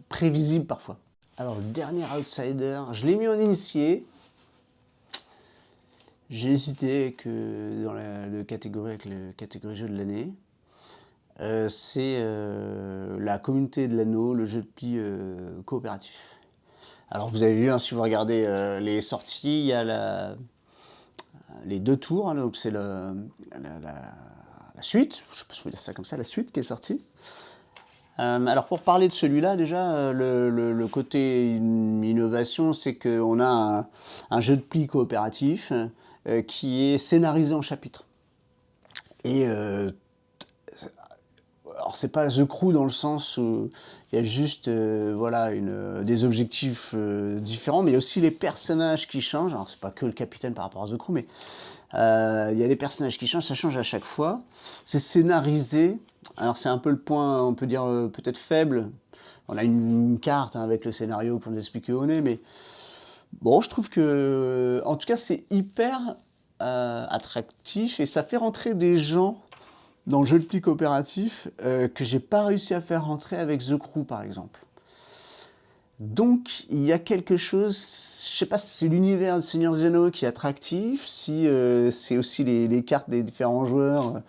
prévisible parfois. Alors le dernier outsider, je l'ai mis en initié. J'ai hésité dans la catégorie avec le catégorie jeu de l'année. C'est la communauté de l'anneau, le jeu de pli coopératif. Alors vous avez vu, hein, si vous regardez les sorties, il y a les 2 tours, hein, donc c'est la suite, je sais pas si on peut dire ça comme ça, la suite qui est sortie. Alors pour parler de celui-là, déjà, le côté innovation, c'est qu'on a un jeu de pli coopératif qui est scénarisé en chapitres. Et alors c'est pas The Crew dans le sens où il y a juste voilà, des objectifs différents, mais il y a aussi les personnages qui changent. Alors c'est pas que le capitaine par rapport à The Crew, mais il y a des personnages qui changent, ça change à chaque fois. C'est scénarisé. Alors c'est un peu le point, on peut dire peut-être faible. On a une carte hein, avec le scénario pour nous expliquer où on est, mais bon, je trouve que, en tout cas, c'est hyper attractif et ça fait rentrer des gens dans le jeu de pli coopératif que j'ai pas réussi à faire rentrer avec The Crew, par exemple. Donc, il y a quelque chose, je sais pas si c'est l'univers de Seigneur Zeno qui est attractif, si c'est aussi les cartes des différents joueurs.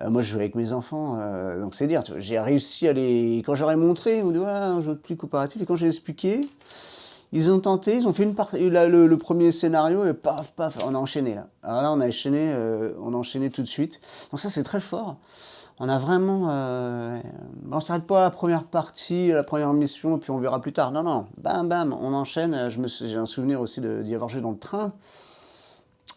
Moi, je joue avec mes enfants, donc c'est dire, j'ai réussi à les... Quand j'aurais montré, ils m'ont dit, voilà, un jeu de pli coopératif, et quand j'ai expliqué, ils ont tenté, ils ont fait une partie, le premier scénario, et paf, paf, on a enchaîné là. Alors là, on a enchaîné tout de suite. Donc ça, c'est très fort. On a vraiment... on s'arrête pas à la première partie, à la première mission, et puis on verra plus tard. Non, non, bam, bam, on enchaîne. J'ai un souvenir aussi d'y avoir joué dans le train.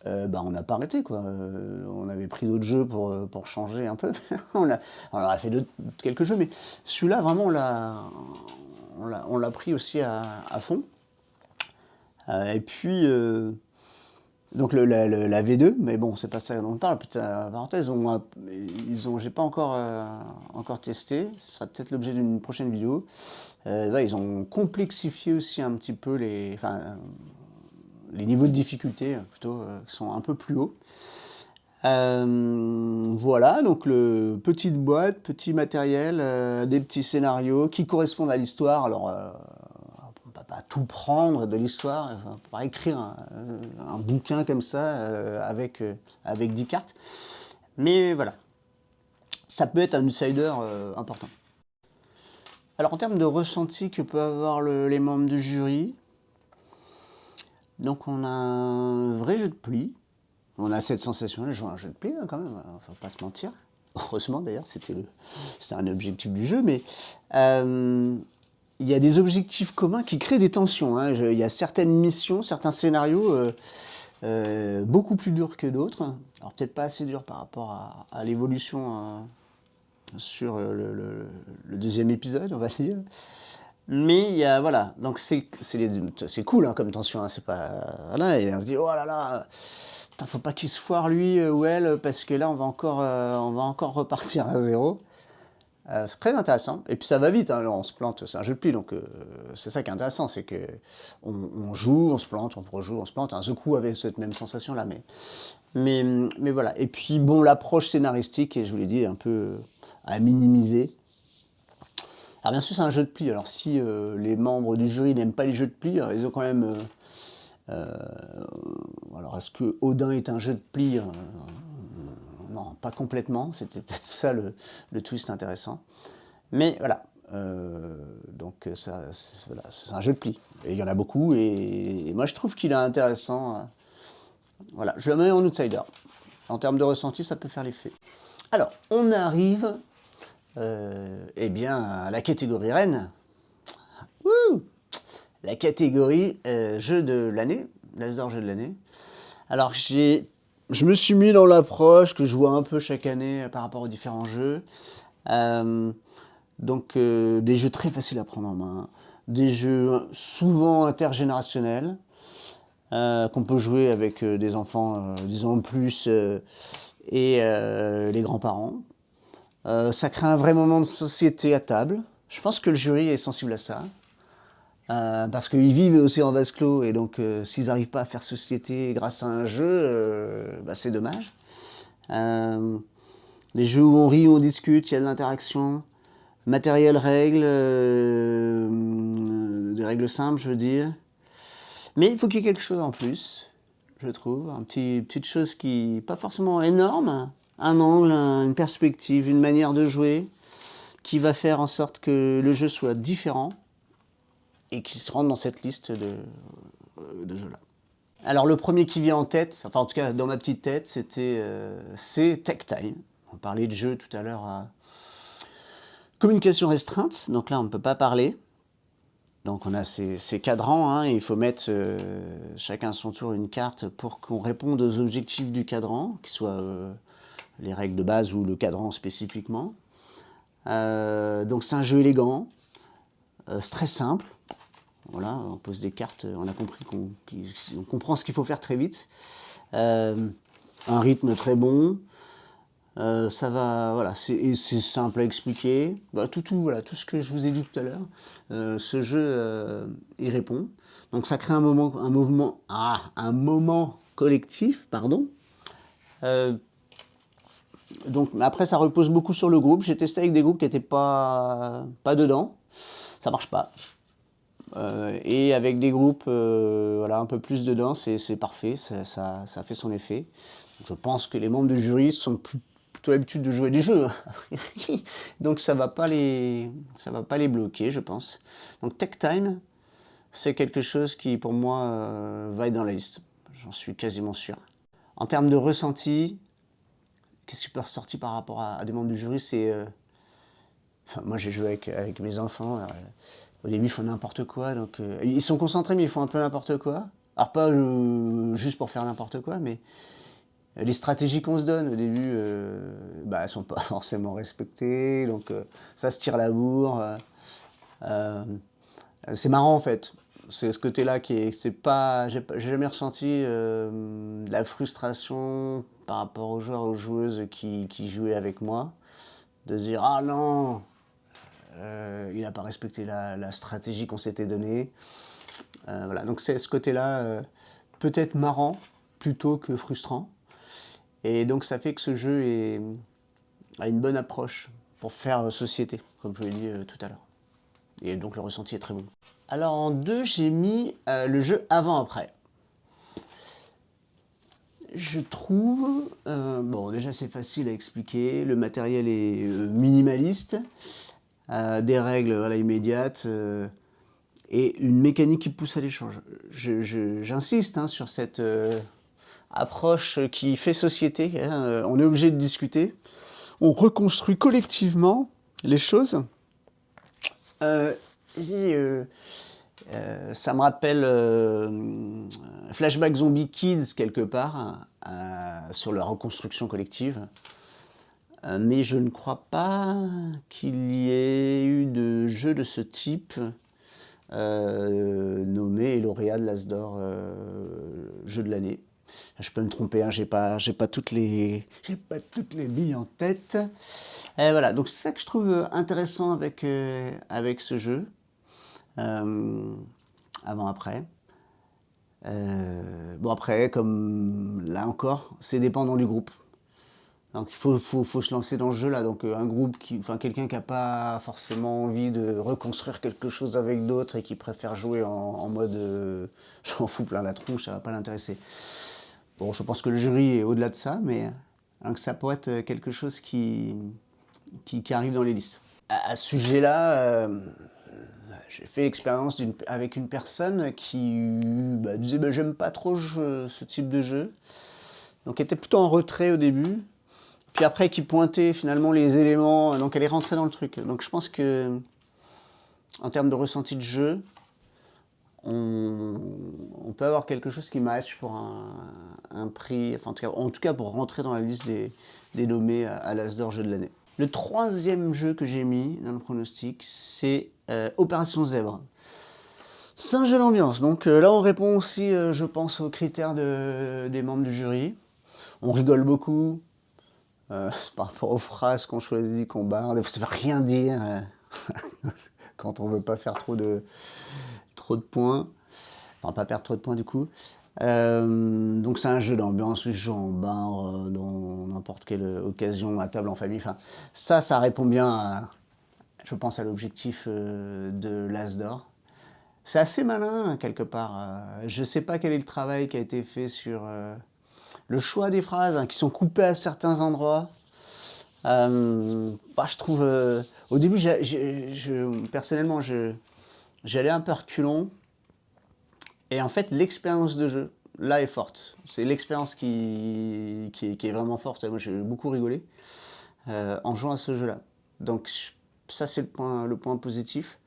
On n'a pas arrêté, quoi. On avait pris d'autres jeux pour changer un peu. on a fait quelques jeux, mais celui-là, vraiment, on l'a pris aussi à fond. Et puis... donc la V2, mais bon, c'est pas ça dont on parle, petite parenthèse, j'ai pas encore testé, ce sera peut-être l'objet d'une prochaine vidéo. Ils ont complexifié aussi un petit peu les niveaux de difficulté, plutôt, qui sont un peu plus hauts. Voilà, donc petite boîte, petit matériel, des petits scénarios qui correspondent à l'histoire. Alors, pas tout prendre de l'histoire, enfin, pas écrire un bouquin comme ça avec 10 cartes. Mais voilà, ça peut être un outsider important. Alors en termes de ressenti que peuvent avoir les membres du jury, donc on a un vrai jeu de pli. On a cette sensation de jouer à un jeu de pli hein, quand même, faut pas se mentir. Heureusement d'ailleurs, c'était un objectif du jeu, mais il y a des objectifs communs qui créent des tensions. Hein. Il y a certaines missions, certains scénarios beaucoup plus durs que d'autres. Alors peut-être pas assez durs par rapport à l'évolution sur le deuxième épisode, on va dire. Mais il y a, voilà, donc c'est cool hein, comme tension. Hein. C'est pas, voilà, et on se dit, oh là là, putain, faut pas qu'il se foire lui ou elle, parce que là on va encore repartir à zéro. C'est très intéressant, et puis ça va vite, hein. Alors, on se plante, c'est un jeu de pli, donc c'est ça qui est intéressant, c'est que on joue, on se plante, on rejoue, on se plante. Un The Crew avait cette même sensation là, mais voilà. Et puis bon, l'approche scénaristique, et je vous l'ai dit, un peu à minimiser. Alors bien sûr c'est un jeu de pli, alors si les membres du jury n'aiment pas les jeux de pli, ils ont quand même... alors est-ce que Odin est un jeu de pli non, pas complètement, c'était peut-être ça le twist intéressant. Mais voilà, donc c'est un jeu de pli. Et il y en a beaucoup, et moi je trouve qu'il est intéressant. Voilà, je le mets en outsider. En termes de ressenti, ça peut faire l'effet. Alors, on arrive eh bien, à la catégorie reine. Wouh, la catégorie jeu de l'année, l'As d'Or jeu de l'année. Alors je me suis mis dans l'approche que je vois un peu chaque année par rapport aux différents jeux. Donc des jeux très faciles à prendre en main, des jeux souvent intergénérationnels, qu'on peut jouer avec des enfants, disons plus, et les grands-parents. Ça crée un vrai moment de société à table. Je pense que le jury est sensible à ça. Parce qu'ils vivent aussi en vase clos, et donc s'ils n'arrivent pas à faire société grâce à un jeu, c'est dommage. Les jeux où on rit, où on discute, il y a de l'interaction. Matériel, règles, des règles simples, je veux dire. Mais il faut qu'il y ait quelque chose en plus, je trouve. Petite chose qui, pas forcément énorme, un angle, une perspective, une manière de jouer, qui va faire en sorte que le jeu soit différent et qu'il se rende dans cette liste de jeux-là. Alors le premier qui vient en tête, enfin en tout cas dans ma petite tête, c'est Tech Time. On parlait de jeu tout à l'heure à communication restreinte, donc là on ne peut pas parler. Donc on a ces cadrans, hein, et il faut mettre chacun à son tour une carte pour qu'on réponde aux objectifs du cadran, qu'ils soient les règles de base ou le cadran spécifiquement. Donc c'est un jeu élégant, c'est très simple. Voilà, on pose des cartes, on a compris qu'on comprend ce qu'il faut faire très vite. Un rythme très bon. Ça va, voilà, c'est simple à expliquer. Voilà, tout ce que je vous ai dit tout à l'heure, ce jeu y répond. Donc ça crée un moment collectif, pardon. Donc après ça repose beaucoup sur le groupe. J'ai testé avec des groupes qui n'étaient pas dedans, ça marche pas. Et avec des groupes voilà, un peu plus dedans, c'est parfait, ça fait son effet. Je pense que les membres du jury sont plutôt l'habitude de jouer des jeux, donc ça va pas les bloquer, je pense. Donc Tech Time, c'est quelque chose qui pour moi va être dans la liste, j'en suis quasiment sûr. En termes de ressenti, qu'est-ce qui peut ressortir par rapport à des membres du jury, c'est... Enfin, moi j'ai joué avec mes enfants, au début ils font n'importe quoi, donc ils sont concentrés mais ils font un peu n'importe quoi. Alors pas juste pour faire n'importe quoi, mais les stratégies qu'on se donne au début, elles sont pas forcément respectées, donc ça se tire la bourre. C'est marrant en fait. C'est ce côté-là c'est pas, j'ai jamais ressenti de la frustration par rapport aux joueurs, aux joueuses qui jouaient avec moi, de se dire ah non, il n'a pas respecté la stratégie qu'on s'était donnée. Voilà, donc c'est ce côté-là peut-être marrant plutôt que frustrant. Et donc ça fait que ce jeu a une bonne approche pour faire société, comme je l'ai dit tout à l'heure. Et donc le ressenti est très bon. Alors en 2, j'ai mis le jeu avant-après. Je trouve, bon déjà c'est facile à expliquer, le matériel est minimaliste, des règles voilà, immédiates, et une mécanique qui pousse à l'échange. J'insiste hein, sur cette approche qui fait société, hein, on est obligé de discuter, on reconstruit collectivement les choses. Ça me rappelle Flashback Zombie Kids quelque part, sur la reconstruction collective. Mais je ne crois pas qu'il y ait eu de jeu de ce type nommé et lauréat de l'As d'Or jeu de l'année. Je peux me tromper, hein, j'ai pas toutes les billes en tête. Et voilà, donc c'est ça que je trouve intéressant avec ce jeu. Avant-après. Bon après, comme là encore, c'est dépendant du groupe. Donc il faut se lancer dans le jeu là. Donc un groupe quelqu'un qui n'a pas forcément envie de reconstruire quelque chose avec d'autres et qui préfère jouer en mode j'en fous plein la tronche, ça va pas l'intéresser. Bon, je pense que le jury est au-delà de ça, mais donc ça pourrait être quelque chose qui arrive dans les listes. À ce sujet-là, j'ai fait l'expérience avec une personne qui disait j'aime pas trop ce type de jeu. Donc elle était plutôt en retrait au début. Puis après qui pointait finalement les éléments, donc elle est rentrée dans le truc. Donc je pense que en termes de ressenti de jeu, on peut avoir quelque chose qui match pour un prix, enfin en tout cas pour rentrer dans la liste des nommés à l'As d'Or jeu de l'année. Le troisième jeu que j'ai mis dans le pronostic, c'est Opération Zèbre. C'est un jeu d'ambiance, donc là on répond aussi, je pense, aux critères des membres du jury. On rigole beaucoup par rapport aux phrases qu'on choisit, qu'on barre. Ça ne veut rien dire quand on veut pas faire trop de points. Enfin, pas perdre trop de points du coup. Donc c'est un jeu d'ambiance, je joue en bar, dans n'importe quelle occasion, à table, en famille. Enfin, ça répond bien, je pense, à l'objectif de l'As d'or. C'est assez malin, quelque part. Je sais pas quel est le travail qui a été fait sur le choix des phrases, qui sont coupées à certains endroits. Je trouve... au début, personnellement, j'allais un peu reculons. Et en fait, l'expérience de jeu, là, est forte. C'est l'expérience qui est vraiment forte. Moi, j'ai beaucoup rigolé en jouant à ce jeu-là. Donc, ça, c'est le point positif.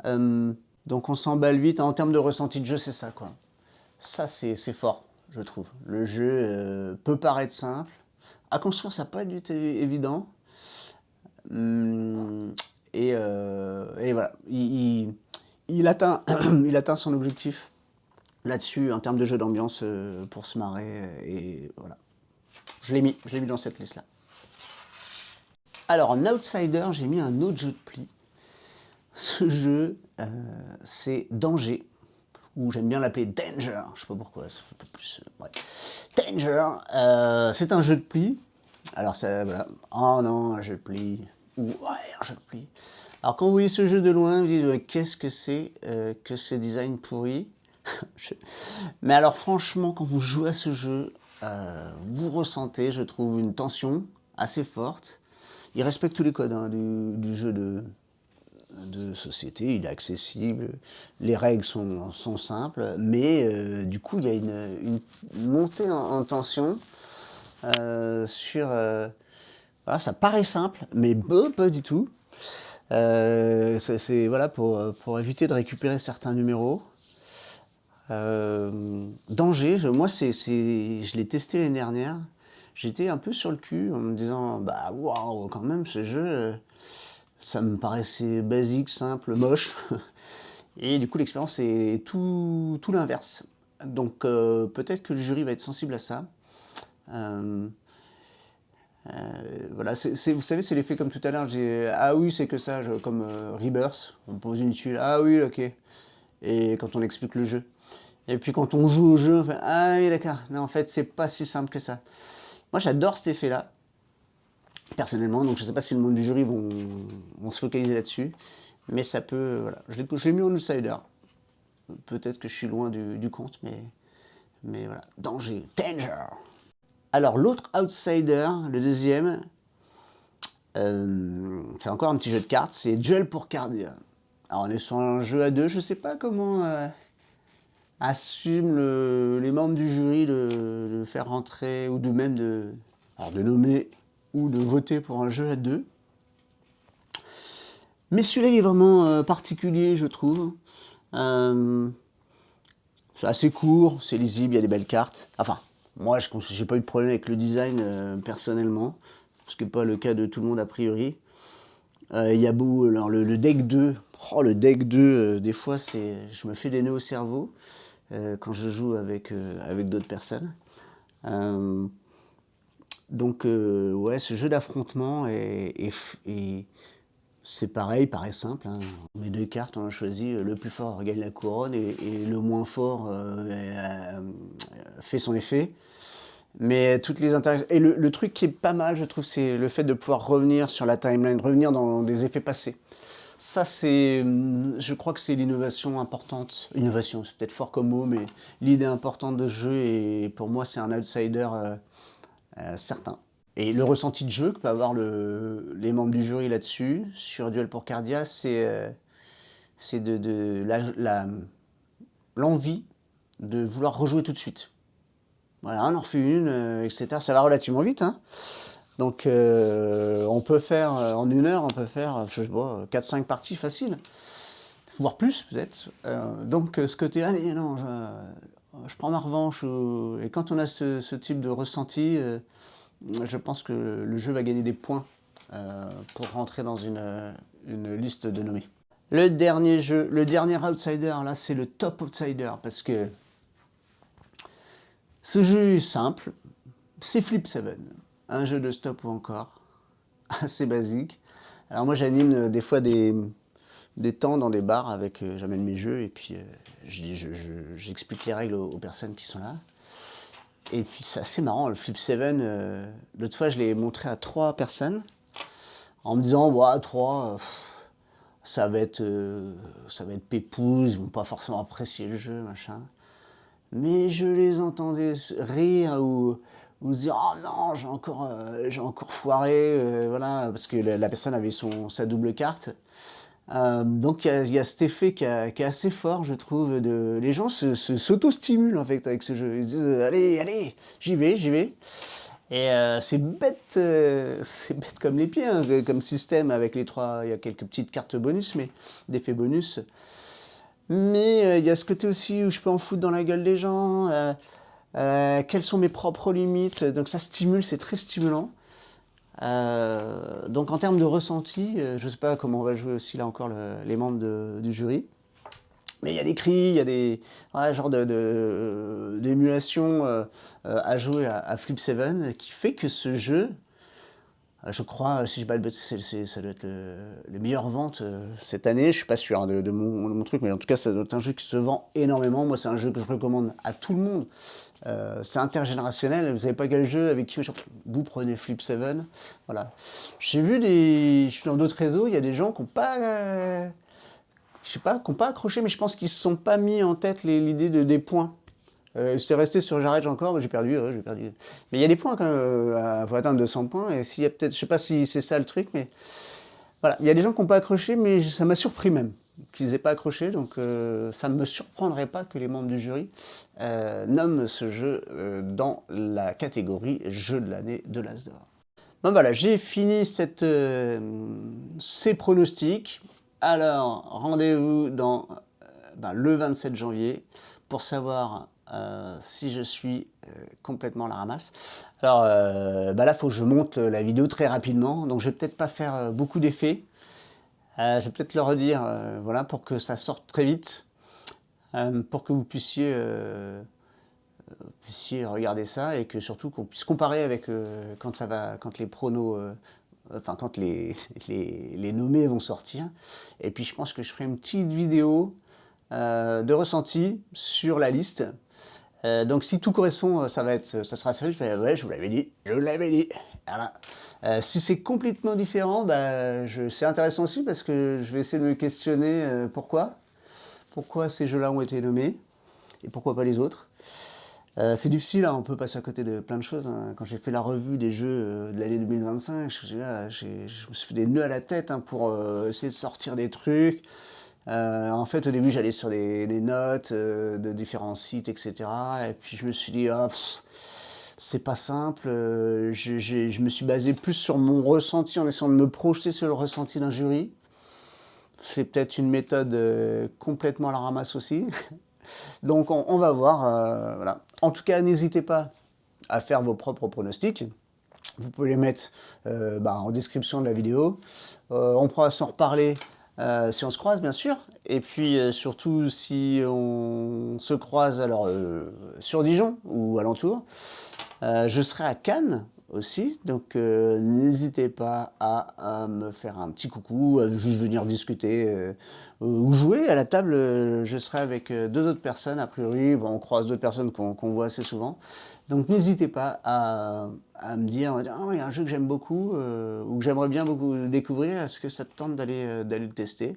Donc, on s'emballe vite. En termes de ressenti de jeu, c'est ça, quoi. Ça, c'est fort, je trouve. Le jeu peut paraître simple. À construire, ça n'a pas été évident. Et voilà. Il atteint, il atteint son objectif là-dessus, en termes de jeu d'ambiance, pour se marrer, et voilà. Je l'ai mis dans cette liste-là. Alors, en outsider, j'ai mis un autre jeu de pli. Ce jeu, c'est Danger, ou j'aime bien l'appeler Danger, je sais pas pourquoi, ça fait un peu plus... ouais. Danger, c'est un jeu de pli. Alors, ça, voilà. Oh non, un jeu de pli. Ou ouais, un jeu de pli. Alors, quand vous voyez ce jeu de loin, vous dites, qu'est-ce que c'est que ce design pourri? Mais alors franchement, quand vous jouez à ce jeu, vous ressentez, je trouve, une tension assez forte. Il respecte tous les codes du jeu de société, il est accessible, les règles sont simples, mais du coup il y a une montée en tension sur... voilà, ça paraît simple, mais pas du tout. C'est voilà, pour éviter de récupérer certains numéros. Danger, moi je l'ai testé l'année dernière. J'étais un peu sur le cul en me disant, bah waouh, quand même ce jeu, ça me paraissait basique, simple, moche. Et du coup l'expérience est tout l'inverse. Donc peut-être que le jury va être sensible à ça. Voilà, vous savez, c'est l'effet comme tout à l'heure. Ah oui, c'est que ça, comme Rebirth. On pose une tuile, ah oui, ok. Et quand on explique le jeu. Et puis quand on joue au jeu, on fait ah oui, d'accord. Non, en fait, c'est pas si simple que ça. Moi, j'adore cet effet-là, personnellement. Donc, je sais pas si le monde du jury vont se focaliser là-dessus. Mais ça peut. Voilà. Je l'ai mis en outsider. Peut-être que je suis loin du compte, mais voilà. Danger. Alors, l'autre outsider, le deuxième, c'est encore un petit jeu de cartes. C'est Duel pour Cardia. Alors, on est sur un jeu à deux. Je sais pas comment. Assume les membres du jury de faire rentrer, ou de même de nommer ou de voter pour un jeu à deux. Mais celui-là, il est vraiment particulier, je trouve. C'est assez court, c'est lisible, il y a des belles cartes. Enfin, moi, j'ai pas eu de problème avec le design, personnellement, ce qui n'est pas le cas de tout le monde a priori. Il y a beau, alors le deck 2, le deck 2, des fois, je me fais des nœuds au cerveau. Quand je joue avec d'autres personnes. Donc, ouais, ce jeu d'affrontement c'est pareil, paraît simple. Hein. On met deux cartes, on a choisi, le plus fort gagne la couronne et le moins fort fait son effet. Mais toutes les interactions... Et le truc qui est pas mal, je trouve, c'est le fait de pouvoir revenir sur la timeline, revenir dans des effets passés. Ça, je crois que c'est l'innovation importante. Innovation, c'est peut-être fort comme mot, mais l'idée importante de ce jeu, et pour moi, c'est un outsider certain. Et le ressenti de jeu que peut avoir les membres du jury là-dessus, sur Duel pour Cardia, c'est l'envie de vouloir rejouer tout de suite. Voilà, on en refait une, etc. Ça va relativement vite, hein. Donc on peut faire, en une heure, on peut faire, je sais pas, 4-5 parties faciles, voire plus peut-être. Donc ce côté, allez, non, je prends ma revanche. Et quand on a ce type de ressenti, je pense que le jeu va gagner des points pour rentrer dans une liste de nommés. Le dernier jeu, le dernier outsider, là, c'est le top outsider, parce que ce jeu est simple, c'est Flip 7, un jeu de stop ou encore, assez basique. Alors moi j'anime des fois des temps dans des bars avec, j'amène mes jeux et puis j'explique les règles aux personnes qui sont là. Et puis c'est assez marrant, le Flip 7, l'autre fois je l'ai montré à 3 personnes, en me disant, bah, 3, ça va être pépouze, ils vont pas forcément apprécier le jeu, machin. Mais je les entendais rire ou se dire, oh non, j'ai encore foiré, voilà, parce que la personne avait sa double carte. Donc il y a cet effet qui est assez fort, je trouve. Les gens s'auto-stimulent en fait avec ce jeu. Ils disent, allez, j'y vais. Et c'est bête comme les pieds, hein, comme système avec les 3. Il y a quelques petites cartes bonus, mais d'effets bonus. Mais il y a ce côté aussi où je peux en foutre dans la gueule des gens. Quelles sont mes propres limites? Donc ça stimule, c'est très stimulant. Donc en termes de ressenti, je ne sais pas comment on va jouer aussi là encore les membres du jury. Mais il y a des cris, il y a des genre d'émulation à jouer à Flip 7 qui fait que ce jeu, je crois, si je ne dis pas de bêtises, ça doit être les meilleures ventes cette année. Je ne suis pas sûr hein, de mon truc, mais en tout cas, ça doit être un jeu qui se vend énormément. Moi, c'est un jeu que je recommande à tout le monde. C'est intergénérationnel. Vous savez pas quel jeu avec qui vous prenez Flip 7. Voilà. J'ai vu je suis dans d'autres réseaux, il y a des gens qui n'ont pas, je sais pas, qui n'ont pas accroché, mais je pense qu'ils se sont pas mis en tête l'idée des points. C'est resté sur j'arrête encore, j'ai perdu. Mais il y a des points quand même, faut atteindre 200 points, et s'il y a peut-être, je sais pas si c'est ça le truc, mais voilà, il y a des gens qui n'ont pas accroché, mais ça m'a surpris même qu'ils n'aient pas accroché, donc ça ne me surprendrait pas que les membres du jury nomment ce jeu dans la catégorie jeu de l'année de l'As d'Or. Bon voilà, j'ai fini ces pronostics. Alors, rendez-vous dans le 27 janvier pour savoir si je suis complètement à la ramasse. Alors là, il faut que je monte la vidéo très rapidement, donc je vais peut-être pas faire beaucoup d'effets. Je vais peut-être le redire, voilà, pour que ça sorte très vite, pour que vous puissiez regarder ça et que surtout qu'on puisse comparer avec quand les pronos, enfin quand les nommés vont sortir. Et puis je pense que je ferai une petite vidéo de ressenti sur la liste. Donc si tout correspond, ça sera sérieux. Je fais ouais, je vous l'avais dit. Voilà. Si c'est complètement différent, c'est intéressant aussi parce que je vais essayer de me questionner pourquoi ces jeux-là ont été nommés et pourquoi pas les autres. C'est difficile, hein, on peut passer à côté de plein de choses. Hein. Quand j'ai fait la revue des jeux de l'année 2025, je me suis fait des nœuds à la tête hein, pour essayer de sortir des trucs. En fait, au début, j'allais sur des notes de différents sites, etc. Et puis je me suis dit, c'est pas simple. Je me suis basé plus sur mon ressenti en essayant de me projeter sur le ressenti d'un jury. C'est peut-être une méthode complètement à la ramasse aussi. Donc on va voir. Voilà. En tout cas, n'hésitez pas à faire vos propres pronostics. Vous pouvez les mettre en description de la vidéo. On pourra s'en reparler si on se croise, bien sûr. Et puis surtout si on se croise alors sur Dijon ou alentour. Je serai à Cannes aussi, donc n'hésitez pas à me faire un petit coucou, à juste venir discuter ou jouer à la table. Je serai avec 2 autres personnes, a priori, on croise d'autres personnes qu'on voit assez souvent. Donc n'hésitez pas à me dire, oh, il y a un jeu que j'aime beaucoup ou que j'aimerais bien beaucoup découvrir, est-ce que ça te tente d'aller le tester?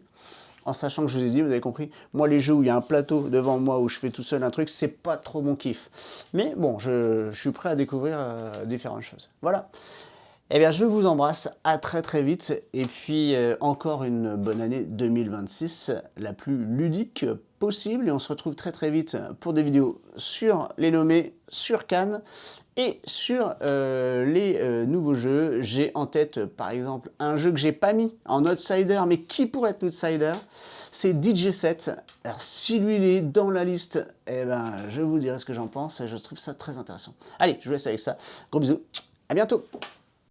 En sachant que je vous ai dit, vous avez compris, moi les jeux où il y a un plateau devant moi où je fais tout seul un truc, c'est pas trop mon kiff. Mais bon, je suis prêt à découvrir différentes choses. Voilà. Eh bien, je vous embrasse, à très très vite, et puis encore une bonne année 2026, la plus ludique possible, et on se retrouve très très vite pour des vidéos sur les nommés, sur Cannes, et sur les nouveaux jeux. J'ai en tête par exemple un jeu que j'ai pas mis en outsider, mais qui pourrait être l'outsider, c'est DJ7. Alors si lui il est dans la liste, eh ben, je vous dirai ce que j'en pense, et je trouve ça très intéressant. Allez, je vous laisse avec ça, gros bisous, à bientôt.